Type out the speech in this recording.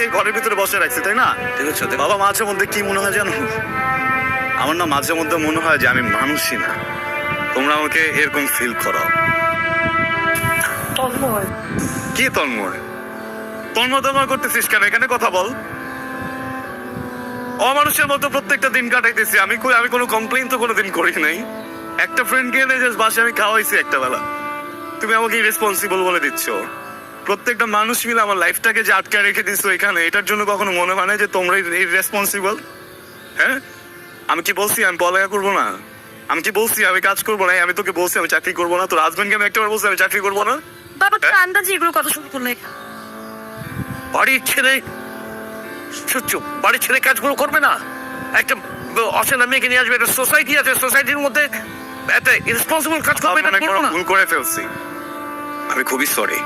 এই ঘরের ভিতরে বসে রাখছি, তাই না? ঠিক আছে বাবা, মাঝে মধ্যে কি মনে হয় জানো, আমার না মাঝে মধ্যে মনে হয় যে আমি মানুষই না, তোমরা আমাকে এরকম ফিল করাও। কি তন্ময় তন্ময় করতেছিস কেন? এখানে কথা বল। অমানুষের মতো প্রত্যেকটা দিন কাটাইতেছি আমি, আমি কোনো কমপ্লেইন তো কোনোদিন করি নাই। একটা ফ্রেন্ডকে এনে জাস্ট বাসে আমি খাওয়াইছি একটা বেলা, তুমি আমাকে ইরেসপন্সিবল বলে দিচ্ছ। প্রত্যেকটা মানুষ মিলে আমার লাইফটাকে যে আটকে রেখে দিচ্ছ এখানে, এটার জন্য কখনো মনে হয় না যে তোমরা ইরেসপন্সিবল? হ্যাঁ, আমি কি বলছি আমি পড়ালেখা করবো না? আমি কি বলছি আমি কাজ করবো না? আমি তোকে বলছি আমি চাকরি করবো না? তোর হাজবেন্ডকে আমি একটাবার বলছি আমি চাকরি করবো না? বাবা কি আন্দাজে এগুলো কথা শুরু করলে? বাড়ির ছেলে চুপ, বাড়ির ছেলে কাজগুলো করবে না? একটা অচেনা মেয়েকে নিয়ে আসবে, একটা সোসাইটি আছে, সোসাইটির মধ্যে একটা ইরেসপন্সিবল কাজ করবে না? ভুল করে ফেলছি, আমি খুবই সরি।